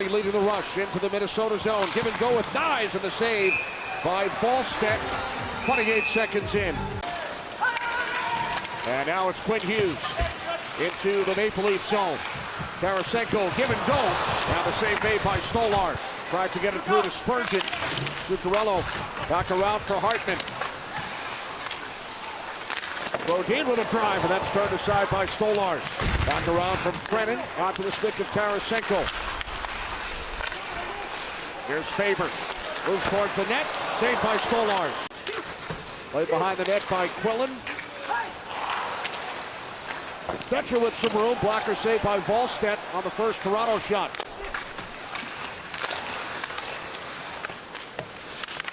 Leading the rush into the Minnesota zone. Give and go with Nyes and the save by Ballstedt. 28 seconds in. And now it's Quinn Hughes into the Maple Leaf zone. Tarasenko, give and go. Now the save made by Stolar. Tried to get it through to Spurgeon. Zuccarello back around for Hartman. Brodin with a drive, and that's turned aside by Stolar. Back around from Trennan, onto the stick of Tarasenko. Here's Faber. Moves towards the net, saved by Stolar. Played behind the net by Quillen. Stetcher with some room. Blocker saved by Ballstedt on the first Toronto shot.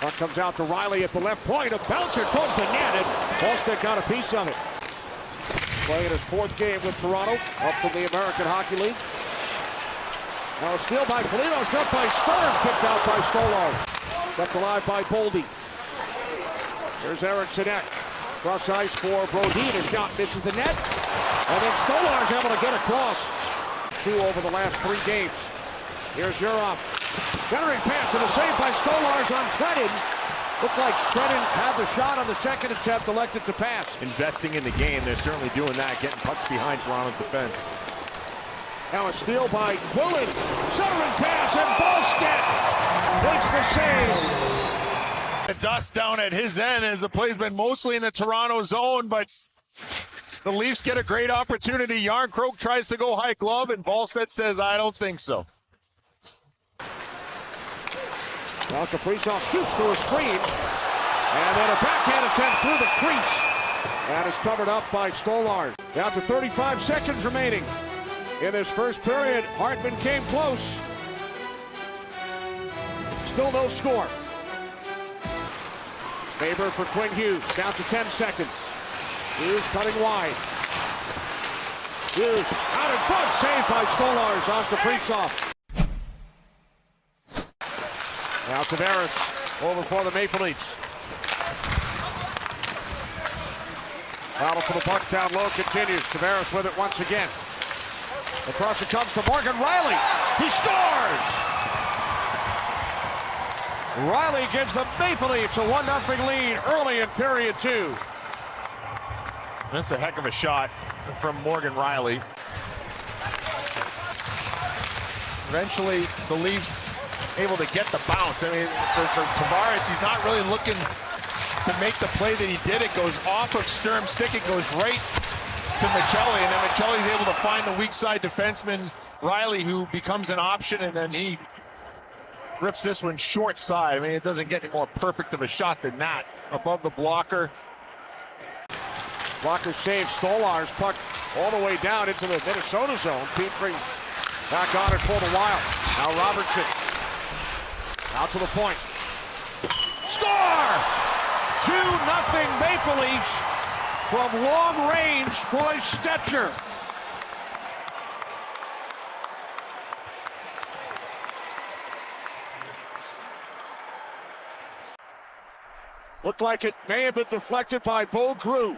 Puck comes out to Riley at the left point. A bouncer towards the net, and Ballstedt got a piece of it. Playing his fourth game with Toronto, up from the American Hockey League. Now a steal by Polino, shot by Stern, picked out by Stolar. Kept alive by Boldy. Here's Eriksson Ek. Cross ice for Brodin. A shot misses the net. And then Stolar's able to get across. 2 over the last 3 games. Here's Yurov. Centering pass and a save by Stolar's on Trennan. Looked like Trennan had the shot on the second attempt, elected to pass. Investing in the game, they're certainly doing that, getting pucks behind Toronto's defense. Now a steal by Quillen. Centering pass, and Ballstedt makes the save. The dust down at his end as the play's been mostly in the Toronto zone, but the Leafs get a great opportunity. Yarncroke tries to go high glove, and Ballstedt says, I don't think so. Now Kaprizov shoots through a screen, and then a backhand attempt through the crease. That is covered up by Stolar. Down to 35 seconds remaining in this first period. Hartman came close. Still no score. Faber for Quinn Hughes, down to 10 seconds. Hughes cutting wide. Hughes out in front, saved by Stolar's on Kaprizov. Now Tavares over for the Maple Leafs. Battle for the puck down low continues. Tavares with it once again. Across it comes to Morgan Riley. He scores! Riley gives the Maple Leafs a 1-0 lead early in period 2. That's a heck of a shot from Morgan Riley. Eventually, the Leafs able to get the bounce. I mean, for Tavares, he's not really looking to make the play that he did. It goes off of Sturm's stick. It goes right to Michelli, and then Michelli's able to find the weak side defenseman, Riley, who becomes an option, and then he rips this one short side. I mean, it doesn't get any more perfect of a shot than that. Above the blocker. Blocker saves Stolar's puck all the way down into the Minnesota zone. Petrie back on it for the Wild. Now Robertson out to the point. Score! 2-0 Maple Leafs from long range, Troy Stetcher. Looked like it may have been deflected by Bo Grew.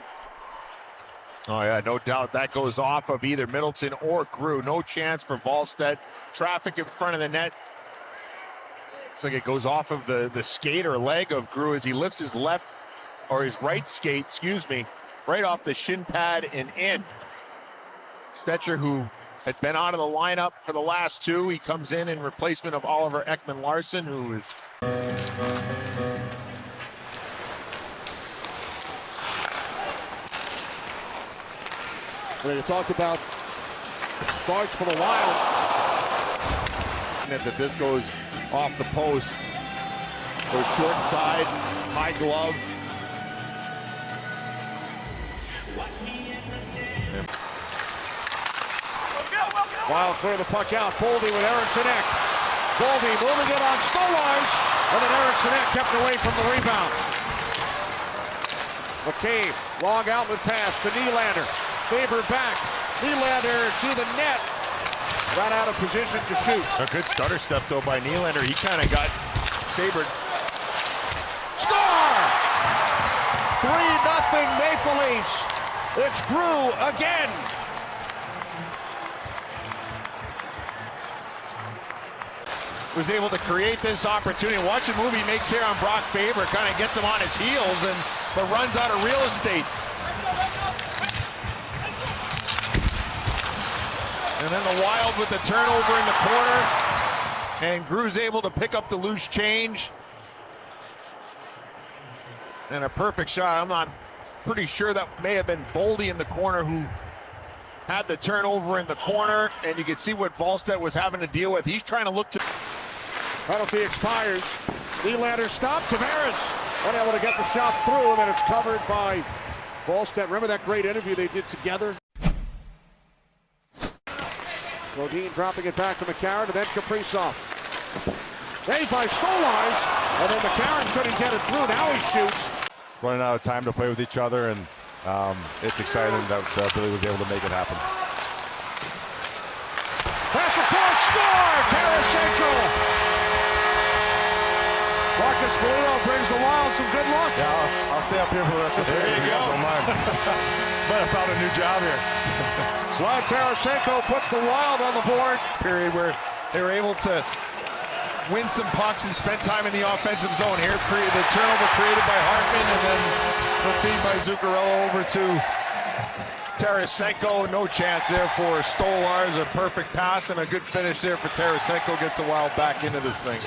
Oh yeah, no doubt that goes off of either Middleton or Grew. No chance for Ballstedt. Traffic in front of the net. Looks like it goes off of the skate or leg of Grew as he lifts his left, or his right skate, excuse me, right off the shin pad and in. Stetcher, who had been out of the lineup for the last 2, he comes in replacement of Oliver Ekman-Larsson, who is... When you talked about starts for the Wild. That this goes off the post. Goes short side, high glove. Wild clear the puck out. Boldy with Eriksson Ek. Boldy moving it on Stolar's, and then Eriksson Ek kept away from the rebound. McCabe, long outlet pass to Nylander. Faber back. Nylander to the net. Ran out of position to shoot. A good stutter step, though, by Nylander. He kind of got Faber. Score! 3-0 Maple Leafs. It's Grew again. was able to create this opportunity. Watch the move he makes here on Brock Faber, kind of gets him on his heels, but runs out of real estate. And then the Wild with the turnover in the corner, and Gru's able to pick up the loose change. And a perfect shot. I'm not pretty sure that may have been Boldy in the corner who had the turnover in the corner, and you can see what Wallstedt was having to deal with. He's trying to look to... Penalty expires. Nylander stopped. Tavares unable to get the shot through, and then it's covered by Wallstedt. Remember that great interview they did together? Bodine dropping it back to McCarron, and then Kaprizov. Saved by Stolarz, and then McCarron couldn't get it through. Now he shoots. Running out of time to play with each other, and it's exciting that Billy was able to make it happen. Pass across, score! Tarasenko! Marcus Foligno brings the Wild some good luck. Yeah, I'll stay up here for the rest of the day. There you go. But I found a new job here. Vlad Tarasenko puts the Wild on the board. Period where they were able to win some pucks and spend time in the offensive zone. Here, the turnover created by Hartman, and then the feed by Zuccarello over to Tarasenko. No chance there for Stolarz. A perfect pass and a good finish there for Tarasenko. Gets the Wild back into this thing.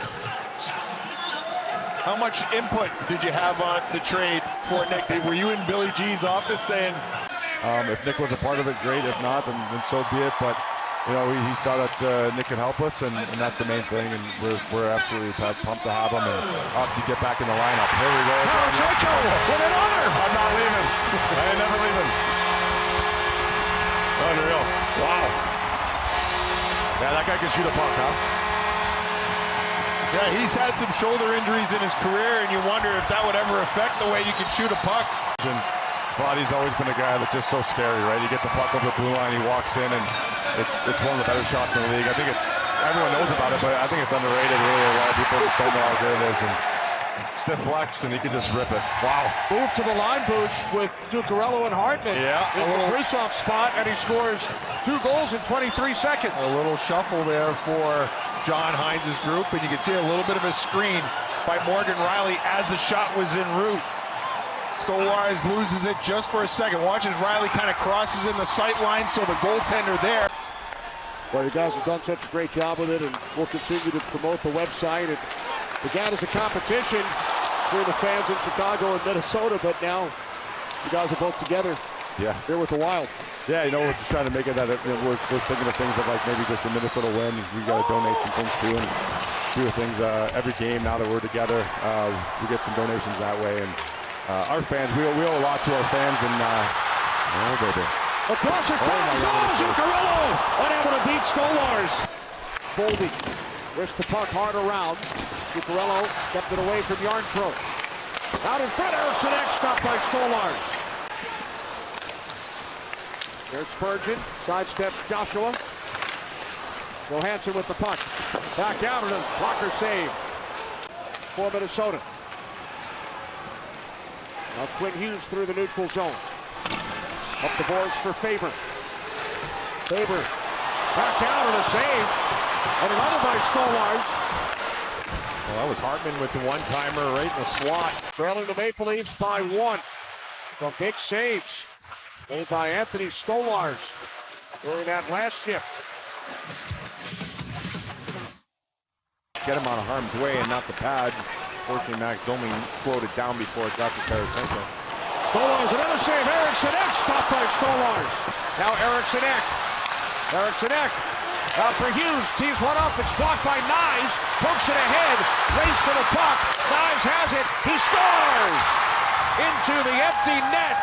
How much input did you have on the trade for Nick? Were you in Billy G's office saying... if Nick was a part of it, great. If not, then so be it. But you know, he saw that Nick can help us, and that's the main thing. And we're absolutely pumped to have him, and obviously get back in the lineup. Here we go. Tarasenko with another. I'm not leaving. I ain't never leaving. Unreal. Wow. Yeah, that guy can shoot a puck, huh? Yeah, he's had some shoulder injuries in his career, and you wonder if that would ever affect the way you can shoot a puck. And Body's always been a guy that's just so scary, right? He gets a puck over the blue line, he walks in, and it's one of the better shots in the league. I think everyone knows about it, but I think it's underrated, really. A lot of people just don't know how good it is. And stiff flex, and he can just rip it. Wow. Move to the line boost with Zuccarello and Hartman. Yeah. In the Kaprizov spot, and he scores 2 goals in 23 seconds. A little shuffle there for John Hines' group, and you can see a little bit of a screen by Morgan Riley as the shot was en route. Stolarz loses it just for a second. Watch as Riley kind of crosses in the sight line, so the goaltender there. Well, you guys have done such a great job with it, and we'll continue to promote the website. And again, it's a competition for the fans in Chicago and Minnesota, but now you guys are both together. Yeah. Here with the Wild. Yeah, you know, we're just trying to make it that we're thinking of things of like maybe just the Minnesota win. We got to donate some things too, and do things every game now that we're together. We get some donations that way, and our fans, we owe a lot to our fans, and oh baby. Across the cross, Zuccarello unable to beat Stolarz. Boldy wrists the puck hard around. Zuccarello kept it away from Yarncroke. Out in front, Eriksson Ek stopped by Stolarz. There's Spurgeon, sidesteps Joshua. Johansson with the puck. Back out, and a blocker save for Minnesota. Now Quinn Hughes through the neutral zone. Up the boards for Faber. Faber back out, and a save. And another by Stolarz. Well, that was Hartman with the one-timer right in the slot. Trailing the Maple Leafs by 1. The big saves made by Anthony Stolarz during that last shift. Get him out of harm's way and not the pad. Fortunately, Max Domi slowed it down before it got to Tarasenko. Stolarz, another save. Eriksson Ek stopped by Stolarz. Now Eriksson Ek. Eriksson Ek out for Hughes. Tees one up. It's blocked by Nyes. Pokes it ahead. Race for the puck. Nyes has it. He scores! Into the empty net.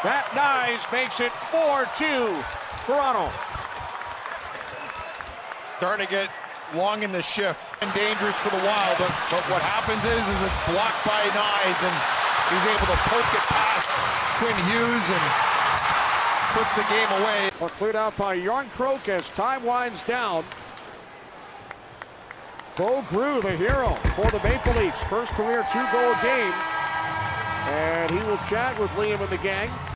That Nyes makes it 4-2. Toronto. Starting to get long in the shift and dangerous for the Wild, but what happens is it's blocked by Nyes, and he's able to poke it past Quinn Hughes and puts the game away. Well, cleared out by Yarncroke as time winds down. Bo Gru, the hero for the Maple Leafs. First career 2-goal game. And he will chat with Liam and the gang.